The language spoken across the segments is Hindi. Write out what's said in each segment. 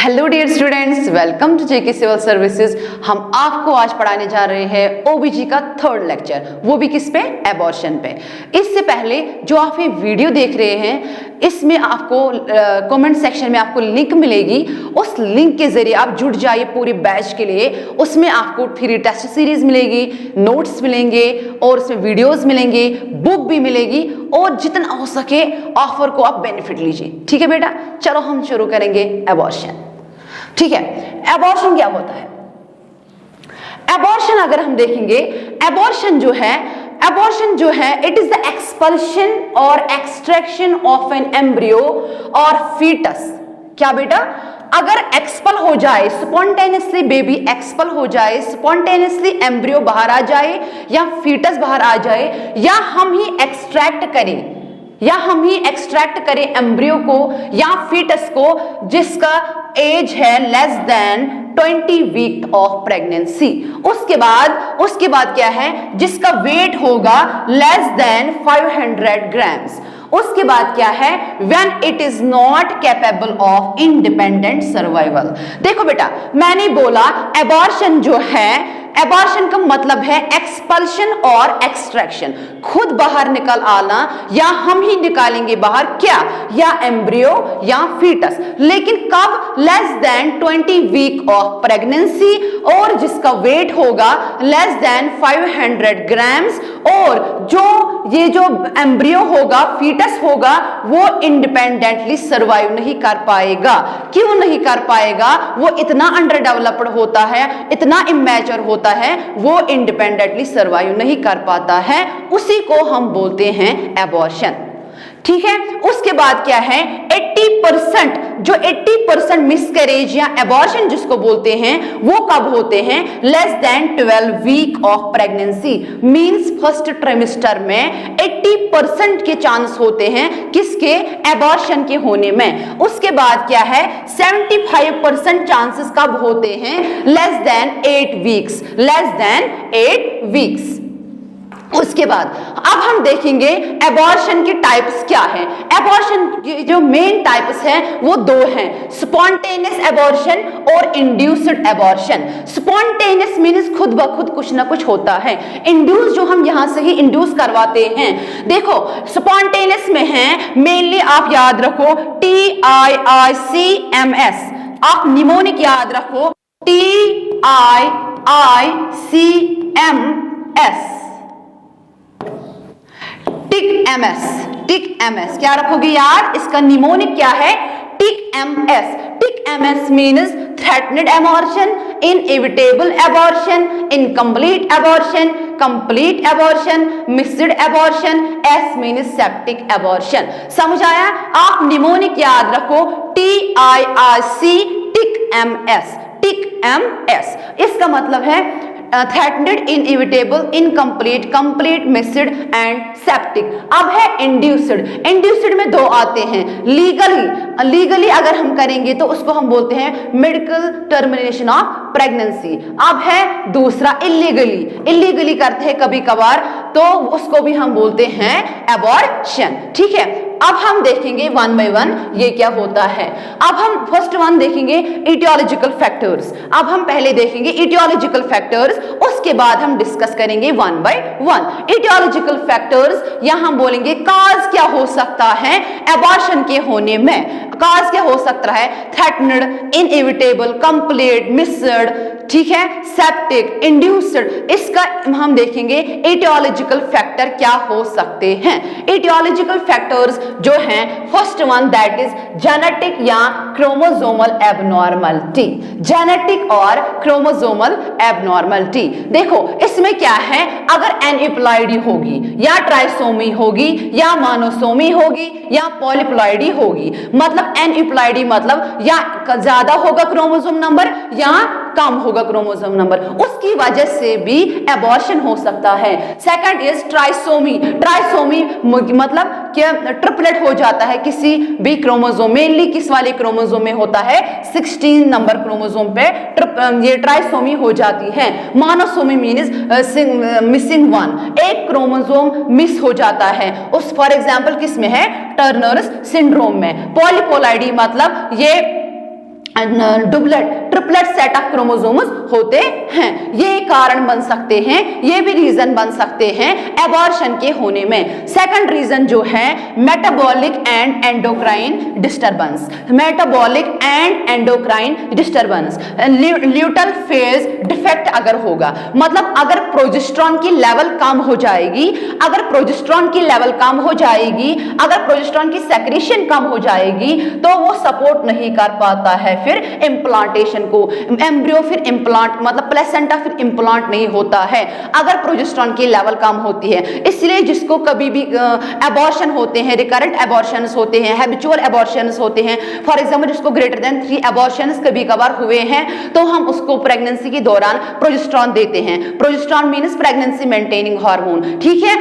Hello dear students, welcome to JK civil services. हम आपको आज पढ़ाने जा रहे हैं ओबीजी का थर्ड लेक्चर, वो भी किस पे? एबॉर्शन पे। इससे पहले जो आप ये वीडियो देख रहे हैं, इसमें आपको कमेंट सेक्शन में आपको लिंक मिलेगी। उस लिंक के जरिए आप जुड़ जाइए पूरी बैच के लिए। उसमें आपको फ्री टेस्ट सीरीज मिलेगी, नोट्स मिलेंगे और उसमें वीडियोस मिलेंगे, बुक भी मिलेगी और जितना हो सके ऑफर को आप बेनिफिट लीजिए। ठीक है बेटा, चलो हम शुरू करेंगे एबॉर्शन। ठीक है, एबॉर्शन क्या होता है? एबॉर्शन अगर हम देखेंगे, एबॉर्शन जो है इट इज द एक्सपल्शन और एक्सट्रैक्शन ऑफ एन एम्ब्रियो और फीटस। क्या बेटा? अगर एक्सपल हो जाए, स्पॉन्टेनियसली बेबी एक्सपल हो जाए, स्पॉन्टेनियसली एम्ब्रियो बाहर आ जाए या फीटस बाहर आ जाए, या हम ही एक्सट्रैक्ट करें एम्ब्रियो को या फीटस को जिसका एज है less than 20 week of pregnancy. उसके बाद क्या है? जिसका वेट होगा लेस देन 500 ग्राम्स। उसके बाद क्या है? When it is not capable of independent survival. देखो बेटा, मैंने बोला एबॉर्शन जो है, एबॉर्शन का मतलब है एक्सपल्शन और एक्सट्रैक्शन, खुद बाहर निकल आना या हम ही निकालेंगे बाहर, क्या? या एम्ब्रियो या फीटस। लेकिन कब? Less than 20 week of pregnancy और जिसका वेट होगा लेस देन 500 ग्राम्स और जो एम्ब्रियो होगा, फीटस होगा, वो इंडिपेंडेंटली सर्वाइव नहीं कर पाएगा। क्यों नहीं कर पाएगा? वो इतना अंडर डेवलप्ड होता है, इतना इमैच्योर होता है, वो इंडिपेंडेंटली सर्वाइव नहीं कर पाता है। उसी को हम बोलते हैं एबॉर्शन। ठीक है, उसके बाद क्या है? 80% मिसकैरेज या एबॉर्शन जिसको बोलते हैं, वो कब होते हैं? Less than 12 week of pregnancy. Means first trimester में 80% के चांस होते हैं किसके? एबॉर्शन के होने में। उसके बाद क्या है? 75% चांसेस कब होते हैं? Less then 8 weeks. उसके बाद अब हम देखेंगे एबॉर्शन की टाइप्स क्या है। एबॉर्शन की जो मेन टाइप्स हैं वो दो हैं, स्पॉन्टेनियस एबॉर्शन और इंड्यूस्ड एबॉर्शन। स्पॉन्टेनियस मीन्स खुद ब खुद कुछ ना कुछ होता है, इंड्यूस जो हम यहां से ही इंड्यूस करवाते हैं। देखो, स्पॉन्टेनियस में है मेनली, आप याद रखो TIICMS, आप निमोनिक याद रखो TIICMS, टिक एमएस क्या रखोगे यार? इसका निमोनिक क्या है? TIC MS means threatened abortion, inevitable abortion, incomplete abortion, complete abortion, missed abortion. S means septic abortion. समझ आया? आप निमोनिक याद रखो TIIC, टिक एमएस। इसका मतलब है threatened, inevitable, incomplete, complete, missed and septic. अब है इंड्यूस्ड में दो आते हैं, लीगली अगर हम करेंगे तो उसको हम बोलते हैं मेडिकल टर्मिनेशन ऑफ प्रेगनेंसी। अब है दूसरा इल्लीगली करते हैं कभी कभार, तो उसको भी हम बोलते हैं एबॉर्शन। ठीक है, अब हम देखेंगे वन बाय वन ये क्या होता है। अब हम फर्स्ट वन देखेंगे इटियोलॉजिकल फैक्टर्स। अब हम पहले देखेंगे इटियोलॉजिकल फैक्टर्स, उसके बाद हम डिस्कस करेंगे one by one. Aetiological factors, या हम बोलेंगे काज क्या हो सकता है एबॉर्शन के होने में। काज क्या हो सकता है? थ्रेटनेड, इनएविटेबल, कंप्लीट, मिस्ड, ठीक है, सेप्टिक, इंड्यूस्ड। इसका हम देखेंगे एटियोलॉजिकल फैक्टर क्या हो सकते हैं। एटियोलॉजिकल फैक्टर्स जो हैं, first one that is genetic या क्रोमोसोमल एबनॉर्मलिटी। जेनेटिक और क्रोमोसोमल एबनॉर्मलिटी। देखो इसमें क्या है, अगर एनिप्लॉइडी होगी या ट्राइसोमी होगी या मोनोसोमी होगी या पॉलीप्लॉइडी होगी, मतलब एनिप्लॉइडी मतलब या ज्यादा होगा क्रोमोसोम नंबर या कम होगा क्रोमोसोम नंबर, उसकी वजह से भी एबॉर्शन हो सकता है। सेकंड इज ट्राइसोमी मतलब क्या? ट्रिपलेट हो जाता है किसी भी क्रोमोसोम, मेनली किस वाले क्रोमोसोम में होता है? 16 नंबर क्रोमोसोम पे ये ट्राइसोमी हो जाती है। मोनोसोमी मीन्स मिसिंग वन, एक क्रोमोसोम मिस हो जाता है। उस फॉर एग्जांपल किस में है? टर्नर्स सिंड्रोम में। पॉलीपोलाइडी मतलब ये duplet triplet set of chromosomes होते हैं। ये कारण बन सकते हैं, ये भी रीजन बन सकते हैं एबॉर्शन के होने में। सेकंड रीजन जो है metabolic and endocrine disturbance, metabolic and endocrine disturbance, luteal phase defect अगर होगा, मतलब अगर प्रोजेस्टेरॉन की लेवल कम हो जाएगी, अगर प्रोजेस्टेरॉन की लेवल कम हो जाएगी, अगर प्रोजेस्टेरॉन की सेक्रेशन कम हो जाएगी तो वो सपोर्ट नहीं कर पाता है फिर इम्प्लांटेशन को, एम्ब्रियो फिर इम्प्लांट मतलब प्लेसेंटा फिर इम्प्लांट नहीं होता है अगर प्रोजेस्टेरॉन की लेवल कम होती है। इसलिए जिसको कभी भी एबॉर्शन होते हैं, रिकरेंट एबॉर्शंस होते हैं, हैबिचुअल एबॉर्शंस होते हैं, फॉर एग्जांपल जिसको ग्रेटर देन 3 एबॉर्शंस कभी कभार हुए हैं तो हम उसको प्रेगनेंसी के दौरान प्रोजेस्टेरॉन देते हैं। Progesterone means pregnancy maintaining hormone, ठीक है।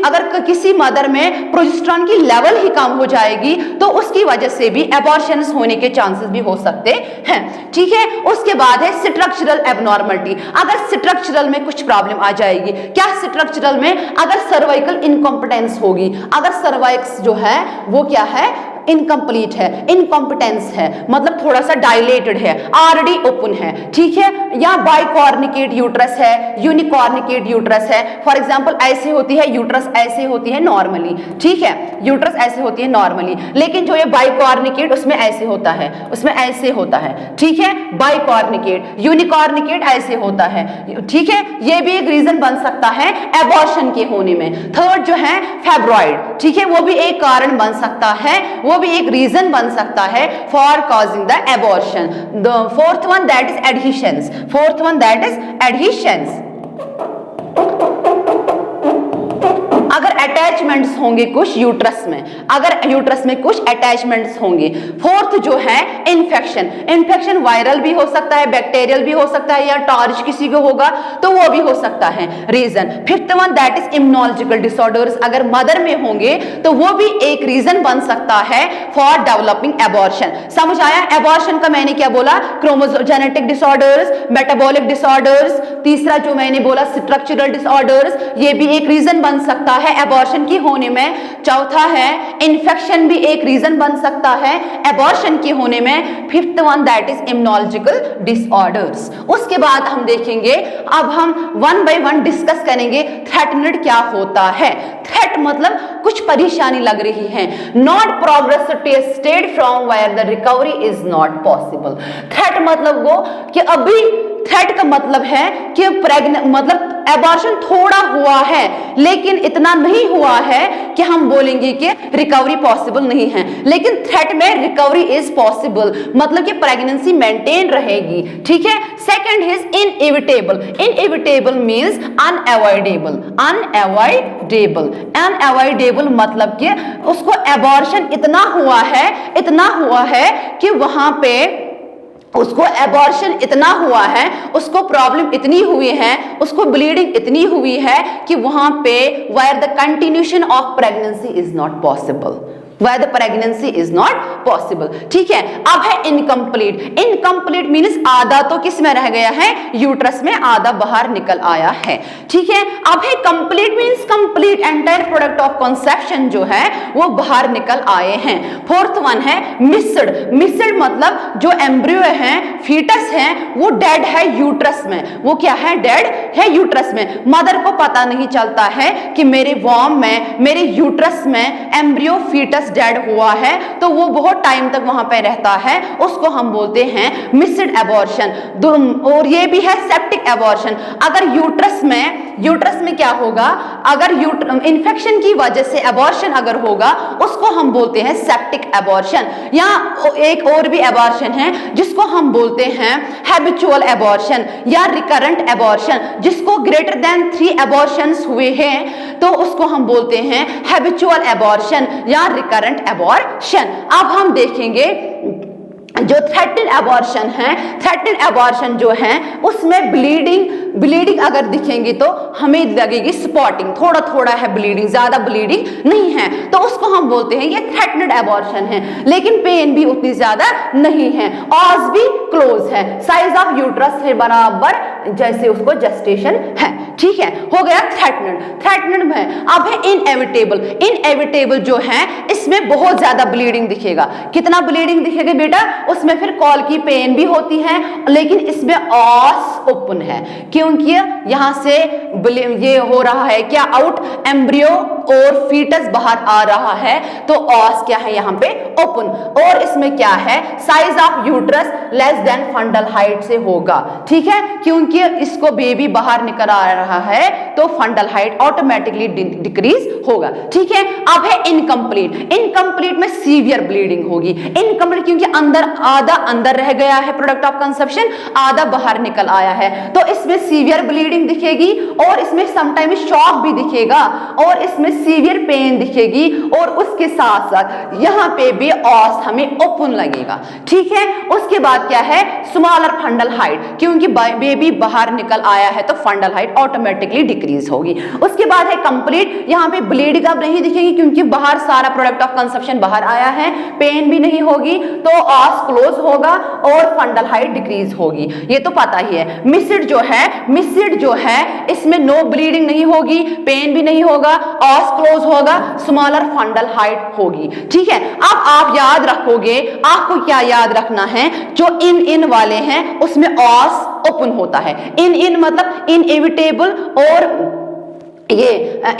अगर किसी मदर में प्रोजेस्टेरॉन की लेवल ही कम हो जाएगी तो उसकी वजह से भी एबॉर्शंस होने के चांसेस भी हो सकते हैं, ठीक है। उसके बाद है स्ट्रक्चरल एबनॉर्मलिटी, अगर स्ट्रक्चरल में कुछ प्रॉब्लम आ जाएगी। क्या स्ट्रक्चरल में? अगर सर्वाइकल इनकॉम्पिटेंस होगी, अगर सर्वाइक्स जो है वो क्या है, इनकम्प्लीट है, इनकॉम्पिटेंस है, मतलब थोड़ा सा डायलेटेड है, ऑलरेडी ओपन है, ठीक है, या बाइकॉर्निकेट यूट्रस है, यूनिकॉर्निकेट यूट्रस है। फॉर एग्जांपल ऐसे होती है यूट्रस, ऐसे होती है नॉर्मली, ठीक है, यूट्रस ऐसे होती है नॉर्मली, लेकिन जो ये बाइकॉर्निकेट उसमें ऐसे होता है, उसमें ऐसे होता है, ठीक है, बाइकॉर्निकेट। यूनिकॉर्निकेट ऐसे होता है, ठीक है। ये भी एक रीजन बन सकता है एबॉर्शन के होने में। थर्ड जो है फाइब्रॉइड, ठीक है, वो भी एक कारण बन सकता है, वो भी एक रीजन बन सकता है for causing the abortion. The fourth one that is adhesions, fourth one that is adhesions. अगर अटैचमेंट्स होंगे कुछ यूट्रस में, अगर यूट्रस में कुछ अटैचमेंट्स होंगे। फोर्थ जो है इन्फेक्शन, इन्फेक्शन वायरल भी हो सकता है, बैक्टीरियल भी हो सकता है, या टॉर्च किसी को होगा तो वो भी हो सकता है reason. Fifth one that is immunological disorders, अगर मदर में होंगे तो वो भी एक रीजन बन सकता है फॉर डेवलपिंग एबॉर्शन। समझ आया? एबॉर्शन का मैंने क्या बोला? जेनेटिक डिसऑर्डर्स, मेटाबॉलिक डिसऑर्डर्स, तीसरा जो मैंने बोला स्ट्रक्चरल डिसऑर्डर्स, ये भी एक रीजन बन सकता है एबॉर्शन की होने में। चौथा है इन्फेक्शन, भी एक रीजन बन सकता है एबॉर्शन की होने में। Fifth one that is immunological disorders. उसके बाद हम देखेंगे, अब हम वन बाय वन डिस्कस करेंगे थ्रेटनेड क्या होता है। थ्रेट मतलब कुछ परेशानी लग रही है, not progress to state from where the recovery is not possible. Threat मतलब वो कि अभी, थ्रेट का मतलब है कि मतलब एबॉर्शन थोड़ा हुआ है लेकिन इतना नहीं हुआ है कि हम बोलेंगे कि रिकवरी पॉसिबल नहीं है, लेकिन थ्रेट में रिकवरी इज पॉसिबल, मतलब कि प्रेगनेंसी मेंटेन रहेगी, ठीक है। Second is inevitable, inevitable means unavoidable, unavoidable, unavoidable मतलब कि उसको एबॉर्शन इतना हुआ है कि वहां पे उसको एबॉर्शन इतना हुआ है, उसको प्रॉब्लम इतनी हुई है, उसको ब्लीडिंग इतनी हुई है कि वहां पे where the continuation of pregnancy is not possible, where the pregnancy is not possible, ठीक है। अब है इनकम्प्लीट, इनकम्प्लीट मीन्स आधा तो किस में रह गया है, यूट्रस में, आधा बाहर निकल आया है, ठीक है। अब है complete means complete, entire product of conception जो है वो बाहर निकल आए हैं। फोर्थ वन है मिस्ड, मिस्ड मतलब जो एम्ब्रियो है, फीटस है, वो डेड है यूट्रस में, वो क्या है, डेड है यूट्रस में। मदर को पता नहीं चलता है कि मेरे वॉर्म में, मेरे यूट्रस में एम्ब्रियो फीटस डेड हुआ है, तो वो बहुत टाइम तक वहां पे रहता है, उसको हम बोलते हैं मिस्ड एबॉर्शन। और ये भी है सेप्टिक एबॉर्शन, अगर यूट्रस में क्या होगा, अगर इन्फेक्शन की वजह से एबॉर्शन अगर होगा उसको हम बोलते हैं सेप्टिक एबॉर्शन। या एक और भी एबॉर्शन है जिसको हम बोलते हैं हैबिचुअल एबॉर्शन या रिकरेंट एबॉर्शन, जिसको ग्रेटर देन 3 एबॉर्शंस हुए हैं तो उसको हम बोलते हैं हैबिचुअल एबॉर्शन या रिकरेंट एबॉर्शन। अब हम देखेंगे जो थ्रेटनेड एबॉर्शन है, थ्रेटनेड एबॉर्शन जो है उसमें ब्लीडिंग ब्लीडिंग अगर दिखेंगी तो हमें लगेगी स्पॉटिंग, थोड़ा थोड़ा है ब्लीडिंग, ज्यादा ब्लीडिंग नहीं है, तो उसको हम बोलते हैं ये थ्रेटनेड एबॉर्शन है। लेकिन पेन भी उतनी ज्यादा नहीं है, ऑस भी क्लोज है, साइज ऑफ यूट्रस है बराबर जैसे उसको जेस्टेशन है। ठीक है, हो गया थ्रेटनेड। थ्रेटनेड में अब है इनएविटेबल। इनएविटेबल जो है इसमें बहुत ज्यादा ब्लीडिंग दिखेगा। कितना ब्लीडिंग दिखेगा बेटा? उसमें फिर कॉल की पेन भी होती है, लेकिन इसमें ऑस ओपन है, क्योंकि यहां से ये हो रहा है क्या, आउट एम्ब्रियो और फीटस बाहर आ रहा है, तो ऑस क्या है यहाँ पे ओपन। और इसमें क्या है, size of uterus less than fundal height से होगा। ठीक है, क्योंकि इसको बेबी बाहर निकल आ रहा है तो फंडल हाइट ऑटोमेटिकली डिक्रीज होगा। ठीक है, अब है इनकम्प्लीट। इनकम्प्लीट में सीवियर ब्लीडिंग होगी। इनकम्प्लीट क्योंकि अंदर आधा अंदर रह गया है प्रोडक्ट ऑफ कंसेप्शन, आधा बाहर निकल आया है, तो इसमें सीवियर ब्लीडिंग दिखेगी और इसमें समटाइम शॉक भी दिखेगा और इसमें सीवियर पेन दिखेगी और उसके साथ साथ यहां पे भी ऑस हमें ओपन लगेगा। ठीक है, उसके बाद क्या है, स्मॉलर फंडल हाइट, क्योंकि बेबी बाहर निकल आया है तो फंडल हाइट ऑटोमेटिकली डिक्रीज होगी। उसके बाद है कंप्लीट। यहां पे ब्लीडिंग अब नहीं दिखेगी क्योंकि बाहर सारा प्रोडक्ट ऑफ कंसेप्शन बाहर आया है, पेन भी नहीं होगी, तो ऑस क्लोज होगा और फंडल हाइट डिक्रीज होगी, ये तो पता ही है। मिस्ड जो है इसमें नो ब्लीडिंग नहीं होगी, पेन भी नहीं होगा, ऑस क्लोज होगा, स्मॉलर फंडल हाइट होगी। ठीक है, अब आप याद रखोगे, आपको क्या याद रखना है, जो इन वाले हैं उसमें ऑस ओपन होता है। इन मतलब इनएविटेबल और ये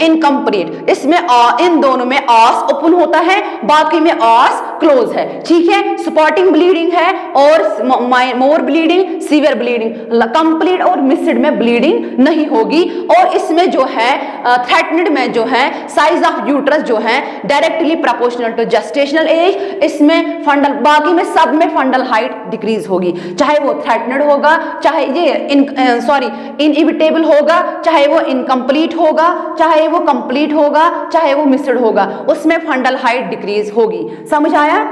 इनकम्प्लीट, इसमें इन दोनों में ऑस ओपन होता है, बाकी में ऑस क्लोज है। ठीक है, स्पॉटिंग ब्लीडिंग है और मोर ब्लीडिंग, सीवियर ब्लीडिंग। कंप्लीट और मिस्ड में ब्लीडिंग नहीं होगी। और इसमें जो है थ्रेटनेड में जो है साइज ऑफ यूट्रस जो है directly proportional to gestational age. इसमें फंडल, बाकी में सब में फंडल हाइट डिक्रीज होगी, चाहे वो थ्रेटनेड होगा, चाहे ये इनएविटेबल होगा, चाहे वो इनकम्प्लीट होगा, चाहे वो कंप्लीट होगा, चाहे वो मिस्ड होगा, उसमें फंडल हाइट डिक्रीज होगी। समझ आया?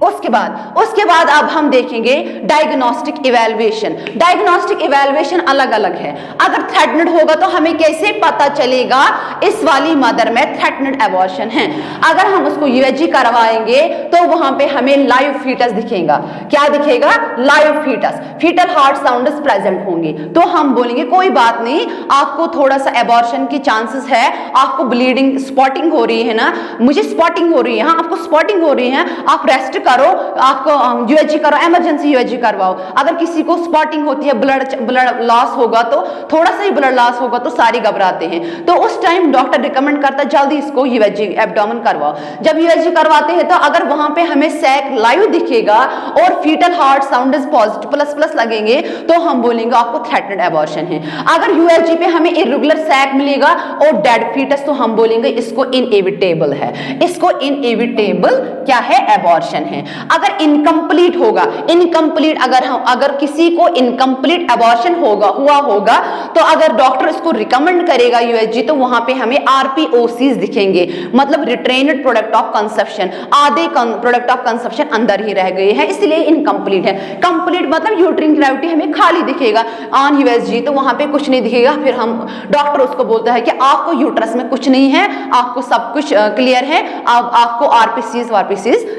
उसके बाद अब हम देखेंगे डायग्नोस्टिक इवैल्यूएशन। डायग्नोस्टिक इवैल्यूएशन अलग अलग है। अगर थ्रेटनेड होगा तो हमें कैसे पता चलेगा इस वाली मदर में थ्रेटनेड एबॉर्शन है? अगर हम उसको यूएचजी करवाएंगे तो वहां पे हमें लाइव फीटस दिखेगा। क्या दिखेगा? Live foetus, foetal heart sounds present होंगे। तो हम बोलेंगे कोई बात नहीं, आपको थोड़ा सा एबॉर्शन की चांसेस है, आपको ब्लीडिंग स्पॉटिंग हो रही है ना, मुझे स्पॉटिंग हो रही है, हाँ आपको स्पॉटिंग हो रही है, आप रेस्ट करो, आपको यूएचजी करो, इमरजेंसी यूएचजी करवाओ। अगर किसी को स्पॉटिंग होती है, ब्लड लॉस होगा, तो थोड़ा सा ही ब्लड लॉस होगा तो सारे घबराते हैं, तो उस टाइम डॉक्टर रिकमेंड करता है जल्दी इसको यूएचजी एब्डोमेन करवाओ। जब यूएचजी करवाते हैं तो अगर वहां पे हमें सैक लाइव दिखेगा और foetal heart sound is positive plus लगेंगे तो हम बोलेंगे आपको थ्रेटनेड एबॉर्शन है। अगर यूएचजी पे हमें इरेगुलर सैक मिलेगा और डेड फीटस तो हम बोलेंगे इसको इनएविटेबल है, इसको इनएविटेबल क्या है? एबॉर्शन है। अगर इनकम्प्लीट होगा, इनकम्प्लीट अगर किसी को इनकम्प्लीट एबॉर्शन हुआ होगा तो अगर डॉक्टर इसको रिकमेंड करेगा यूएचजी तो वहां पे हमें आरपीओसीज दिखेंगे, मतलब रिट्रेन्ड प्रोडक्ट ऑफ कंसेप्शन, आधे प्रोडक्ट ऑफ कंसेप्शन अंदर ही रह गए हैं, इसलिए इनकम्प्लीट है। कंप्लीट मतलब यूट्रिन कैविटी हमें खाली दिखेगा ऑन यूएचजी, तो वहां पे कुछ नहीं दिखेगा, फिर हम डॉक्टर उसको बोलता है कि आपको यूट्रस में कुछ नहीं है, आपको सब कुछ क्लियर है, आपको आरपीसीज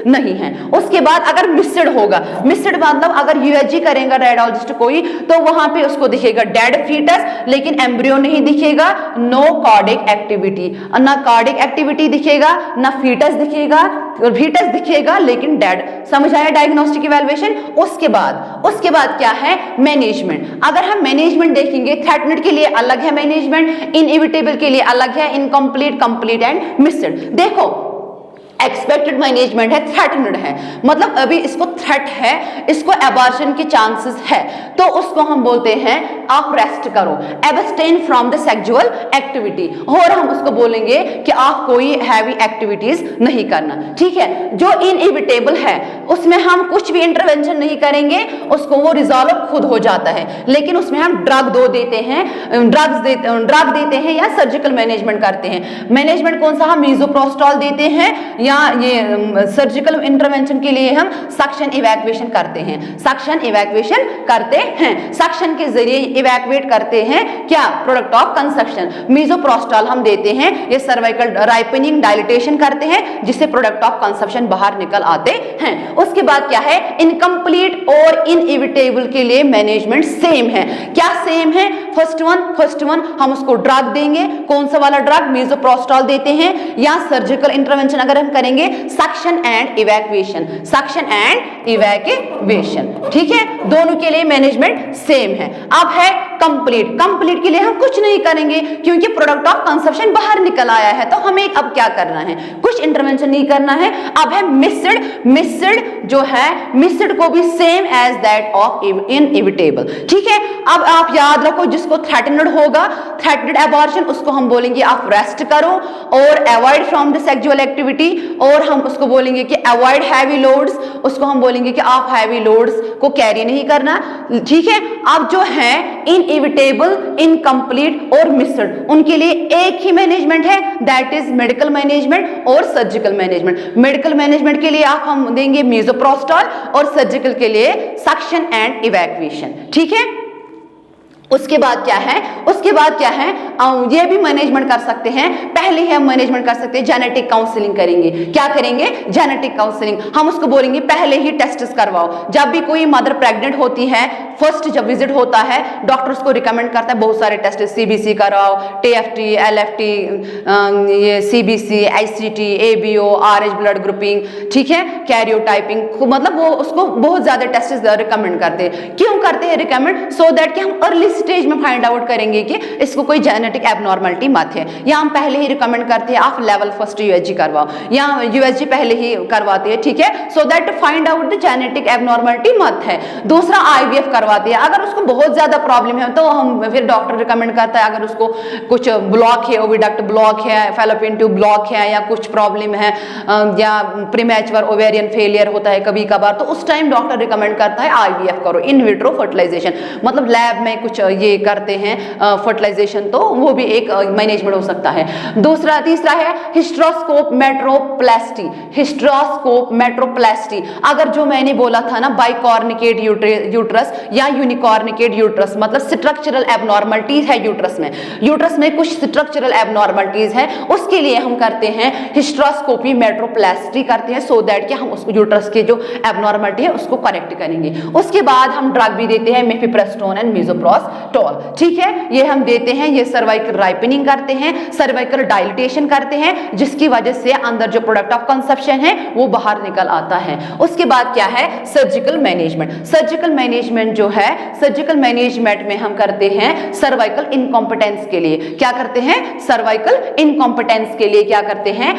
नहीं है। उसके बाद अगर मिस्ड होगा, मिस्ड मतलब अगर यूएचजी करेगा रेडियोलॉजिस्ट कोई तो वहां पे उसको दिखेगा डेड फीटस, लेकिन एम्ब्रियो नहीं दिखेगा, नो कार्डिक एक्टिविटी, ना कार्डिक एक्टिविटी दिखेगा, ना फीटस दिखेगा, फीटस दिखेगा लेकिन डेड। समझ आया डायग्नोस्टिक इवैल्यूएशन? उसके बाद क्या है? मैनेजमेंट। अगर हम मैनेजमेंट देखेंगे, थ्रेटनेड के लिए अलग है मैनेजमेंट, इनएविटेबल के लिए अलग है, इनकम्प्लीट, कंप्लीट एंड मिस्ड। देखो एक्सपेक्टेड मैनेजमेंट है, थ्रेटनेड है, मतलब अभी इसको थ्रेट है, इसको एबॉर्शन के चांसेस है, तो उसको हम बोलते हैं आप रेस्ट करो, abstain from the sexual activity, और हम उसको बोलेंगे कि आप कोई हैवी एक्टिविटीज नहीं करना। ठीक है, जो इनएविटेबल है उसमें हम कुछ भी इंटरवेंशन नहीं करेंगे, उसको वो रिजॉल्व खुद हो जाता है, लेकिन उसमें हम ड्रग देते हैं या सर्जिकल मैनेजमेंट करते हैं। मैनेजमेंट कौन सा? हम मीजोप्रोस्टॉल देते हैं या ये सर्जिकल इंटरवेंशन के लिए हम सक्शन इवैक्यूएशन करते हैं, सक्शन इवैक्यूएशन करते हैं। सक्शन के जरिए इवैक्यूएट करते हैं क्या, प्रोडक्ट ऑफ कंसप्शन। मीजोप्रोस्टॉल हम देते हैं, ये सर्वाइकल राइपनिंग डायलिटेशन करते हैं जिससे प्रोडक्ट ऑफ कंसप्शन बाहर निकल आते हैं। उसके बाद क्या है, इनकम्प्लीट और इनएविटेबल के लिए मैनेजमेंट सेम है। क्या सेम है, फर्स्ट वन हम उसको ड्रग देंगे, कौन सा वाला ड्रग, मीजोप्रोस्टॉल देते हैं, या सर्जिकल इंटरवेंशन अगर हम करेंगे suction and evacuation, suction and evacuation, ठीक है, दोनों के लिए मैनेजमेंट सेम है। अब है कंप्लीट, कंप्लीट के लिए हम कुछ नहीं करेंगे क्योंकि प्रोडक्ट ऑफ कंसप्शन बाहर निकल आया है, तो हमें अब क्या करना है, कुछ इंटरवेंशन नहीं करना है। अब है मिस्ड, मिस्ड जो है, मिस्ड को भी same as that of inevitable, ठीक है। अब आप याद रखो, जिसको थ्रेटन्ड होगा, थ्रेटन्ड एबॉर्शन, उसको हम बोलेंगे आप रेस्ट करो और avoid from the sexual activity, और हम उसको बोलेंगे कि अवॉइड हैवी लोड्स, उसको हम बोलेंगे कि आप हैवी लोड्स को कैरी नहीं करना, ठीक है। अब जो है इनएविटेबल, इनकम्प्लीट और मिस्ड, उनके लिए एक ही मैनेजमेंट है, दैट इज मेडिकल मैनेजमेंट और सर्जिकल मैनेजमेंट। मेडिकल मैनेजमेंट के लिए आप हम देंगे मीजोप्रोस्टॉल और सर्जिकल के लिए सक्शन एंड इवैक्यूएशन, ठीक है। उसके बाद क्या है, उसके बाद क्या है, ये भी मैनेजमेंट कर सकते हैं, पहले ही हम मैनेजमेंट कर सकते हैं, जेनेटिक काउंसलिंग करेंगे। क्या करेंगे, जेनेटिक काउंसलिंग, हम उसको बोलेंगे पहले ही टेस्ट करवाओ। जब भी कोई मदर प्रेग्नेंट होती है, फर्स्ट जब विजिट होता है, डॉक्टर उसको रिकमेंड करता है बहुत सारे टेस्ट, सीबीसी कराओ, टीएफटी, एलएफटी, ये CBC, ICT, ABO, RH blood grouping, ठीक है, कैरियोटाइपिंग, मतलब वो उसको बहुत ज्यादा टेस्ट रिकमेंड करते हैं। क्यों करते हैं रिकमेंड, सो दैट कि हम अर्ली स्टेज में फाइंड आउट करेंगे कि इसको कोई जेनेटिक एबनॉर्मलिटी मत है, या हम पहले ही रिकमेंड करते हैं आप लेवल फर्स्ट यूएसजी करवाओ, या यूएसजी पहले ही करवाते हैं, ठीक है, so that find out the genetic abnormality मत है। दूसरा आईवीएफ करवाते हैं, अगर उसको बहुत ज्यादा प्रॉब्लम है तो हम फिर डॉक्टर रिकमेंड करता है, अगर उसको कुछ ब्लॉक है, ओविडक्ट ब्लॉक है, फैलोपियन ट्यूब ब्लॉक है, या कुछ प्रॉब्लम है, या प्रीमैच्योर ओवेरियन फेलियर होता है कभी कभार, तो उस टाइम डॉक्टर रिकमेंड करता है आईवीएफ करो, इन विट्रो फर्टिलाइजेशन, मतलब लैब में कुछ ये करते हैं फर्टिलाइजेशन, तो वो भी एक मैनेजमेंट हो सकता है। दूसरा, तीसरा है हिस्ट्रोस्कोप मेट्रोप्लास्टी, हिस्ट्रोस्कोप मेट्रोप्लास्टी, अगर जो मैंने बोला था ना बाइकॉर्निकेट यूट्रस या यूनिकॉर्निकेट यूट्रस, मतलब स्ट्रक्चरल एबनॉर्मलिटीज है यूट्रस में, यूट्रस में कुछ स्ट्रक्चरल एबनॉर्मलिटीज है, उसके लिए हम करते हैं हिस्ट्रोस्कोपी मेट्रोप्लास्टी करते हैं, सो दैट कि हम उसको यूट्रस के जो एबनॉर्मलिटी है उसको करेक्ट करेंगे। उसके बाद हम ड्रग भी देते हैं, मिफेप्रेस्टोन एंड मीजोप्रोस्टॉल, ठीक है, ये हम देते हैं, ये सर्वाइकल राइपनिंग करते हैं, सर्वाइकल डायलिटेशन करते हैं, जिसकी वजह से अंदर जो प्रोडक्ट ऑफ कंसप्शन है वो बाहर निकल आता है। उसके बाद क्या है, सर्जिकल मैनेजमेंट। सर्जिकल मैनेजमेंट जो है, सर्जिकल मैनेजमेंट में हम करते हैं सर्वाइकल इनकॉम्पिटेंस के लिए, क्या करते हैं, सर्वाइकल इनकॉम्पिटेंस के लिए क्या करते हैं,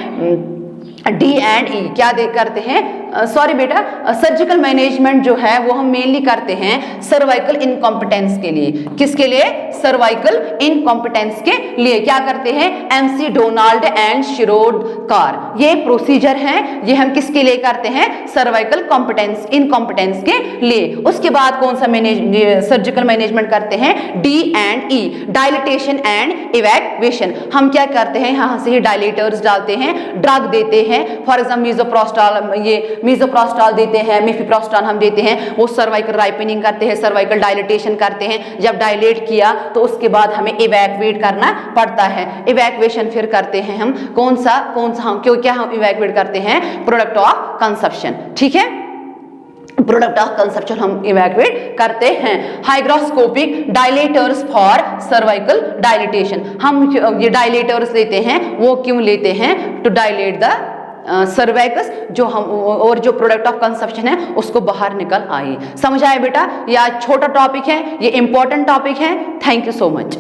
डी एंड ई क्या करते हैं, सॉरी बेटा, सर्जिकल मैनेजमेंट जो है वो हम मेनली करते हैं सर्वाइकल इनकॉम्पिटेंस के लिए। किसके लिए, सर्वाइकल इनकॉम्पिटेंस के लिए क्या करते हैं, एमसी डोनाल्ड एंड शिरोडकर, ये प्रोसीजर है, ये हम किसके लिए करते हैं, सर्वाइकल कॉम्पिटेंस इनकॉम्पिटेंस के लिए। उसके बाद कौन सा सर्जिकल मैनेजमेंट करते हैं, D and E, dilatation and evacuation. हम क्या करते हैं, यहाँ से ही डायलेटर्स डालते हैं, ड्रग देते हैं, फॉर एग्जाम्पल मीजोप्रोस्टॉल, ये मीजोप्रोस्टॉल देते हैं, मिफेप्रोस्टॉल हम देते हैं, वो सर्वाइकल राइपनिंग करते हैं, सर्वाइकल डायलिटेशन करते हैं, जब डायलेट किया तो उसके बाद हमें इवैक्यूएट करना पड़ता है। इवैक्यूएशन फिर करते हैं हम कौन सा हम क्यों क्या हम इवैक्यूएट करते हैं, प्रोडक्ट ऑफ कंसप्शन, ठीक है, प्रोडक्ट ऑफ कंसप्शन हम इवैक्यूएट करते हैं। Hygroscopic dilators for cervical dilatation, हम ये डायलेटर्स लेते हैं, वो क्यों लेते हैं, टू डायलेट द सर्वाइकस, जो हम और जो प्रोडक्ट ऑफ कंसप्शन है उसको बाहर निकल आए। समझ आए बेटा, यह छोटा टॉपिक है, ये इंपॉर्टेंट टॉपिक है। Thank you so much.